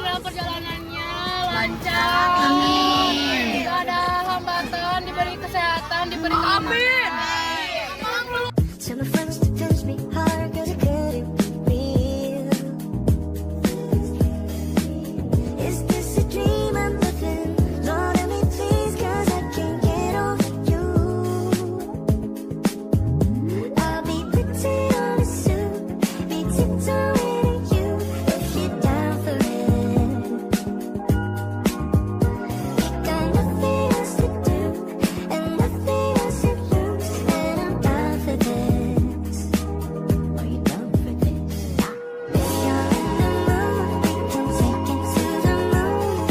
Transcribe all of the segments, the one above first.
dalam perjalanannya, lancar. Amin. Tidak ada hambatan, diberi kesehatan, diberi keamanan. Tell my friends to touch me hard, 'cause it couldn't be real. Is this a dream I'm living? Lord, let me please, 'cause I can't get over you. I'll be putting on a suit, be tiptoeing at you, if you're down for it. Got nothing else to do, and nothing else to lose, and I'm down for this. Are you down for this? If you're in the mood, we can take it to the moon.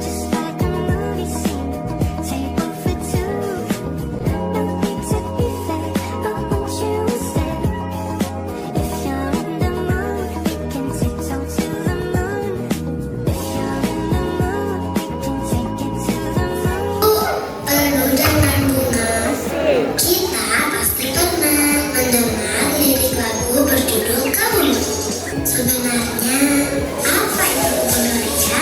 Just like a movie scene, table for two. No need to be fake, but won't you stay? If you're in the mood, we can tiptoe to the moon. If you're in the mood, we can take it to the moon. Penuh dengan bunga, kita pasti pernah mendengar lirik lagu berjudul Kamu. Sebenarnya, apa itu kebun raya?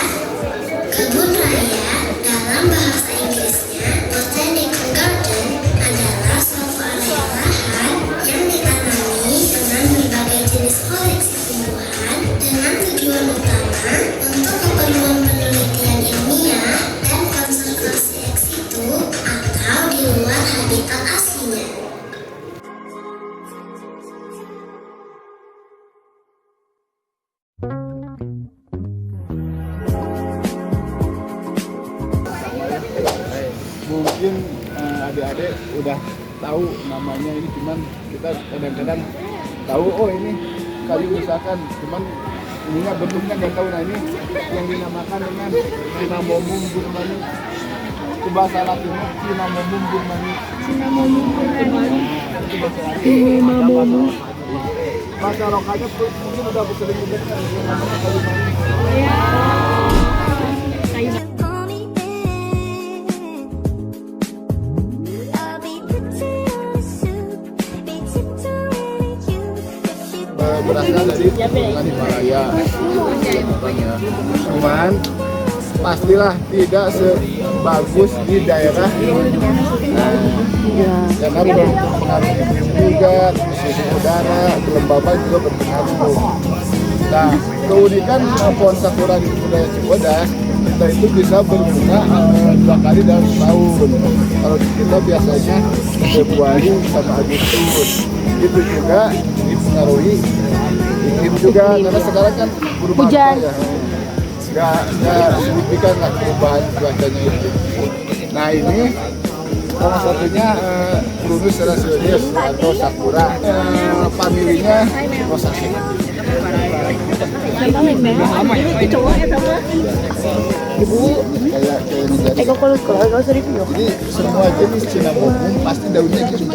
Kebun raya dalam bahasa Inggrisnya Botanical Garden adalah suatu area lahan yang ditanami dengan berbagai jenis koleksi tumbuhan dengan tujuan utama untuk keperluan penelitian ilmiah dan konservasi ex situ atau di luar habitat aslinya. Mungkin adik-adik udah tahu namanya ini, cuman kita kadang-kadang tahu oh ini kayu misalkan, cuman ininya bentuknya nggak tahu. Nah ini yang dinamakan dengan Cinnamomum burmani. Itu bahasa Latinnya Cinnamomum burmani. Cinnamomum burmani. Itu bahasa Latin. Bahasa lokalnya mungkin udah sering dengar yang namanya kayu mani. Pull me in. I'll be putting on a suit, be tiptoeing at you, if you're Berasal dari lingkungan Himalaya, cuman pastilah tidak sebagus di daerah karena berpengaruh iklim juga, suhu udara, kelembaban juga berpengaruh. Nah, keunikan pohon sakura di budaya Cibodas, kita itu bisa berbunga 2 kali dalam setahun. Kalau kita biasanya Februari sama Agustus. Itu juga dipengaruhi iklim juga, karena sekarang kan berubah Hujan. ya. Nggak signifikan lah perubahan cuacanya itu. Nah ini salah satunya Prunus serasius atau sakura, familinya Rosaceae. Ibu kayak ini jadi. Jadi semua jenis Cinnamomum pasti daunnya gitu.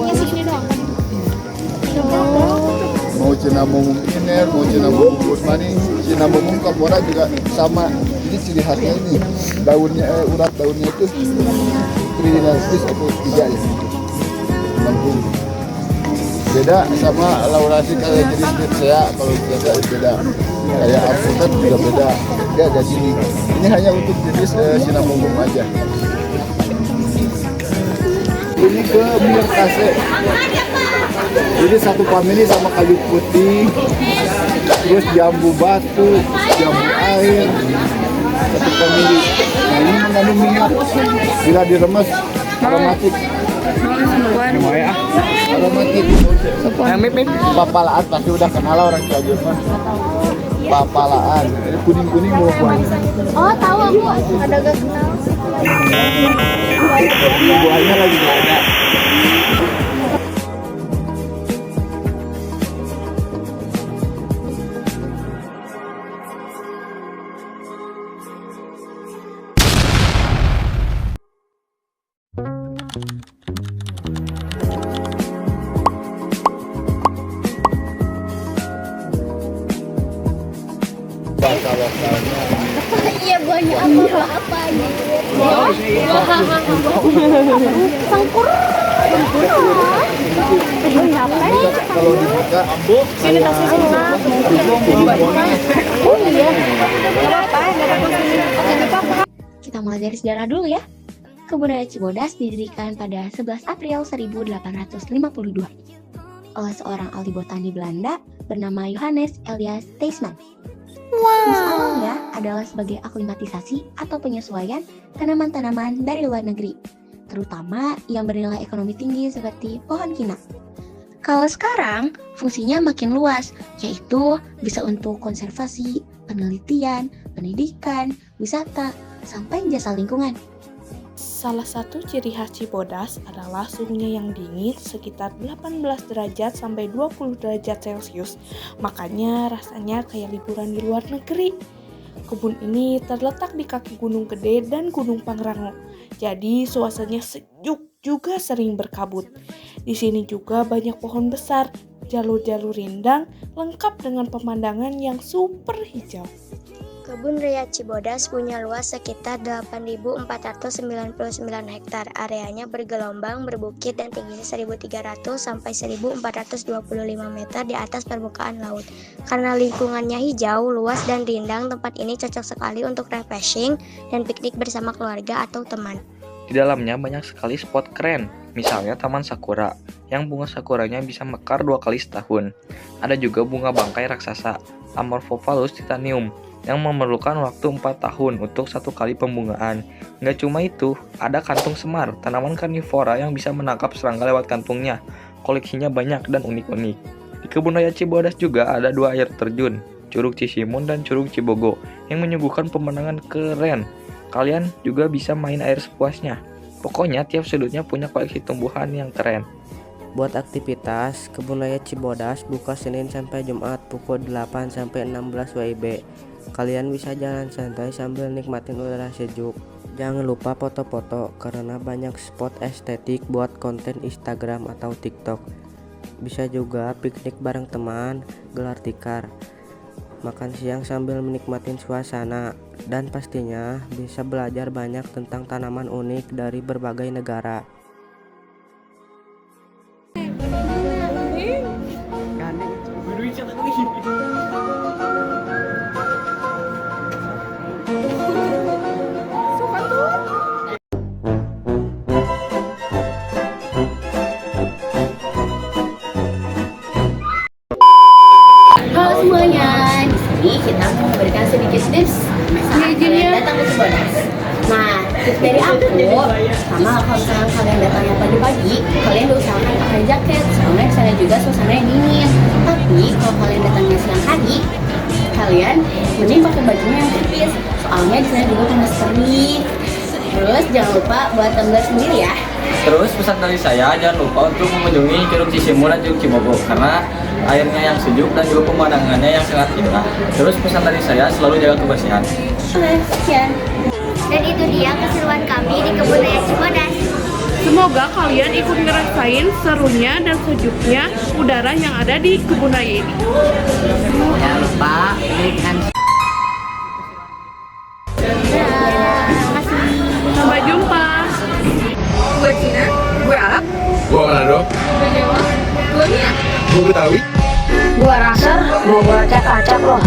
Mau Cinnamomum iner, mau Cinnamomum burmani, Cinnamomum capora juga sama. Jadi ciri khasnya ini daunnya, urat daunnya itu tridinasis atau 3 ya. Lambung. Beda sama laurasi kayak jenis Dipsea, kalau biasa beda. Kayak Alpukat juga beda. Dia agak gini. Ini hanya untuk jenis Cinnamomum aja. Ini ke Myrtaceae. Jadi satu famili sama kayu putih, terus jambu batu, jambu air, satu famili. Nah ini mengandung minyak, bila diremes aromatik. Aromatik. Papalaan pasti udah kenal lah orang Cianjur mah. Papalaan, ini kuning-kuning buahnya. Oh, tahu aku. Ada gak kenal. Buahnya lagi nggak ada. Bahasa lokalnya Iya, buahnya apa gitu. Sangkur. Kalau dibuka, Sini tasnya sini. Oh iya. Kita mulai dari sejarah dulu ya. Kebun Raya Cibodas didirikan pada 11 April 1852 oleh seorang ahli botani Belanda bernama Johannes Elias Teisman. Fungsi awalnya adalah sebagai aklimatisasi atau penyesuaian tanaman-tanaman dari luar negeri, terutama yang bernilai ekonomi tinggi seperti pohon kina. Kalau sekarang, fungsinya makin luas, yaitu bisa untuk konservasi, penelitian, pendidikan, wisata, sampai jasa lingkungan. Salah satu ciri khas Cibodas adalah suhunya yang dingin sekitar 18 derajat sampai 20 derajat Celcius. Makanya rasanya kayak liburan di luar negeri. Kebun ini terletak di kaki Gunung Gede dan Gunung Pangrango. Jadi suasananya sejuk juga sering berkabut. Di sini juga banyak pohon besar, jalur-jalur rindang lengkap dengan pemandangan yang super hijau. Kebun Raya Cibodas punya luas sekitar 8.499 hektar. Areanya bergelombang, berbukit, dan tingginya 1.300 sampai 1.425 meter di atas permukaan laut. Karena lingkungannya hijau, luas, dan rindang, tempat ini cocok sekali untuk refreshing dan piknik bersama keluarga atau teman. Di dalamnya banyak sekali spot keren, misalnya Taman Sakura, yang bunga sakuranya bisa mekar 2 kali setahun. Ada juga bunga bangkai raksasa, Amorphophallus titanium, yang memerlukan waktu 4 tahun untuk 1 kali pembungaan. Nggak cuma itu, ada kantung semar, tanaman karnivora yang bisa menangkap serangga lewat kantungnya. Koleksinya banyak dan unik-unik. Di Kebun Raya Cibodas juga ada 2 air terjun, Curug Cisimun dan Curug Cibogo, yang menyuguhkan pemandangan keren. Kalian juga bisa main air sepuasnya. Pokoknya tiap sudutnya punya koleksi tumbuhan yang keren. Buat aktivitas, Kebun Raya Cibodas buka Senin sampai Jumat pukul 8 sampai 16 WIB. Kalian bisa jalan santai sambil nikmatin udara sejuk. Jangan lupa foto-foto karena banyak spot estetik buat konten Instagram atau TikTok. Bisa juga piknik bareng teman, gelar tikar, makan siang sambil menikmatin suasana, dan pastinya bisa belajar banyak tentang tanaman unik dari berbagai negara. Halo semuanya, di sini kita mau memberikan sedikit tips saat kalian datang ke Cibodas. Nah, tips dari aku, sama kalau misalnya kalian datangnya pagi-pagi, kalian usahakan pakai jaket, soalnya di sana juga suasananya dingin. Tapi kalau kalian datangnya siang hari, kalian mending pakai bajunya yang tipis, soalnya di sana juga panas terik. Terus jangan lupa buat tumbler sendiri ya. Terus pesan dari saya, jangan lupa untuk mengunjungi Curug Cisimun dan Curug Cibogo karena airnya yang sejuk dan juga pemandangannya yang sangat indah. Terus pesan dari saya, selalu jaga kebersihan. Oke, sekian. Dan itu dia keseruan kami di Kebun Raya Cibodas. Semoga kalian ikut ngerasain serunya dan sejuknya udara yang ada di kebun raya ini. Jangan lupa berikan Sampai jumpa. Gue Cina, gue Arab, Gua Manado, gue Jawa, gue Mia. gua Betawi. Gua rasa, gua cek acak loh.